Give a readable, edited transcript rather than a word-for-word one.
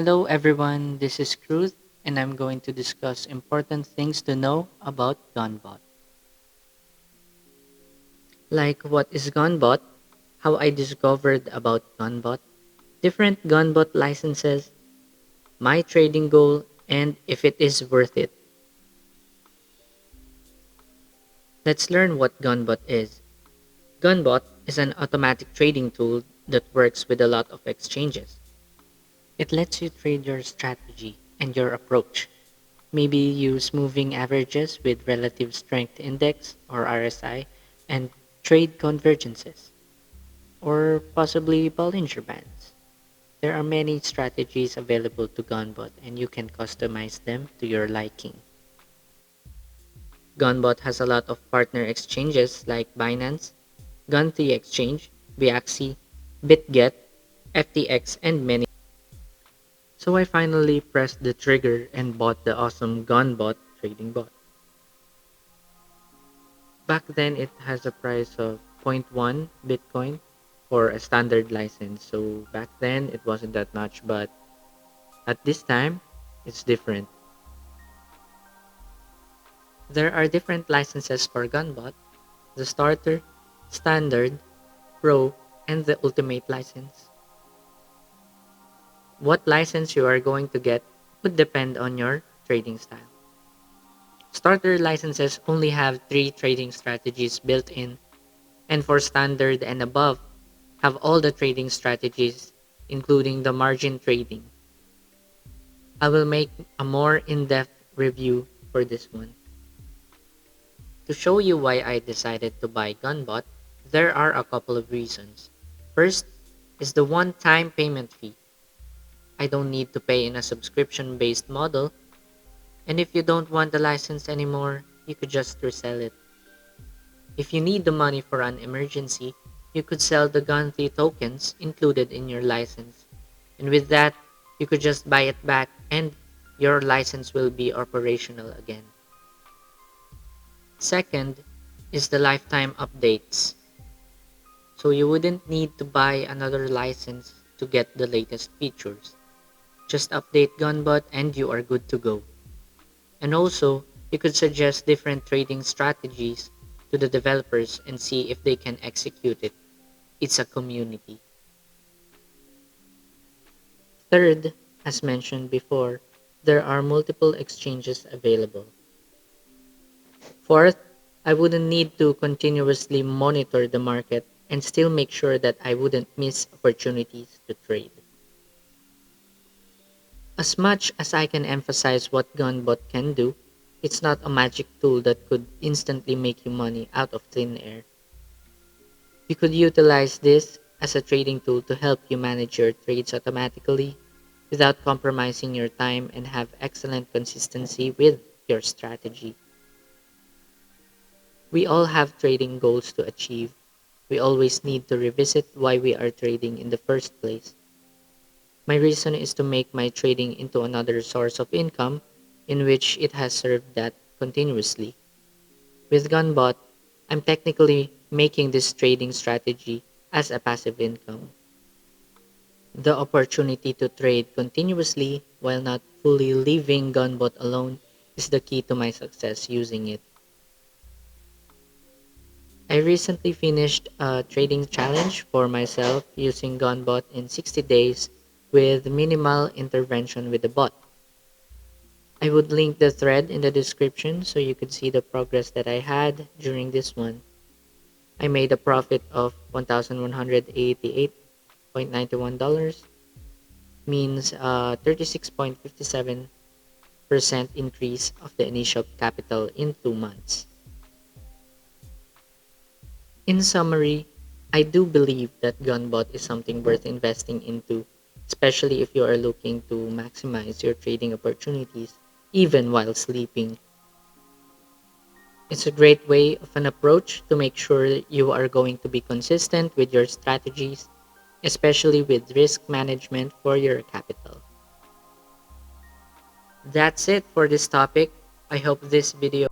Hello everyone, this is Cruz and I'm going to discuss important things to know about Gunbot. Like what is Gunbot, how I discovered about Gunbot, different Gunbot licenses, my trading goal, and if it is worth it. Let's learn what Gunbot is. Gunbot is an automatic trading tool that works with a lot of exchanges. It lets you trade your strategy and your approach. Maybe use moving averages with relative strength index or RSI and trade convergences, or possibly Bollinger Bands. There are many strategies available to Gunbot and you can customize them to your liking. Gunbot has a lot of partner exchanges like Binance, Gun3 Exchange, Biaxi, BitGet, FTX, and many. So I finally pressed the trigger and bought the awesome Gunbot trading bot. Back then, it has a price of zero point 0.1 Bitcoin for a standard license. So back then, it wasn't that much, but at this time, it's different. There are different licenses for Gunbot: the starter, standard, pro, and the ultimate license. What license you are going to get would depend on your trading style. Starter licenses only have 3 trading strategies built in, and for standard and above, have all the trading strategies, including the margin trading. I will make a more in-depth review for this one. To show you why I decided to buy Gunbot, there are a couple of reasons. First is the one-time payment fee. I don't need to pay in a subscription-based model, and if you don't want the license anymore, you could just resell it. If you need the money for an emergency, you could sell the Gun3 tokens included in your license. And with that, you could just buy it back and your license will be operational again. Second is the lifetime updates. So you wouldn't need to buy another license to get the latest features. Just update Gunbot and you are good to go. And also, you could suggest different trading strategies to the developers and see if they can execute it. It's a community. Third, as mentioned before, there are multiple exchanges available. Fourth, I wouldn't need to continuously monitor the market and still make sure that I wouldn't miss opportunities to trade. As much as I can emphasize what Gunbot can do, it's not a magic tool that could instantly make you money out of thin air. You could utilize this as a trading tool to help you manage your trades automatically without compromising your time and have excellent consistency with your strategy. We all have trading goals to achieve. We always need to revisit why we are trading in the first place. My reason is to make my trading into another source of income in which it has served that continuously. With Gunbot, I'm technically making this trading strategy as a passive income. The opportunity to trade continuously while not fully leaving Gunbot alone is the key to my success using it. I recently finished a trading challenge for myself using Gunbot in 60 days with minimal intervention with the bot. I would link the thread in the description so you could see the progress that I had during this one. I made a profit of $1,188.91, means 36.57% increase of the initial capital in 2 months. In summary, I do believe that Gunbot is something worth investing into, especially if you are looking to maximize your trading opportunities even while sleeping. It's a great way of an approach to make sure you are going to be consistent with your strategies, especially with risk management for your capital. That's it for this topic. I hope this video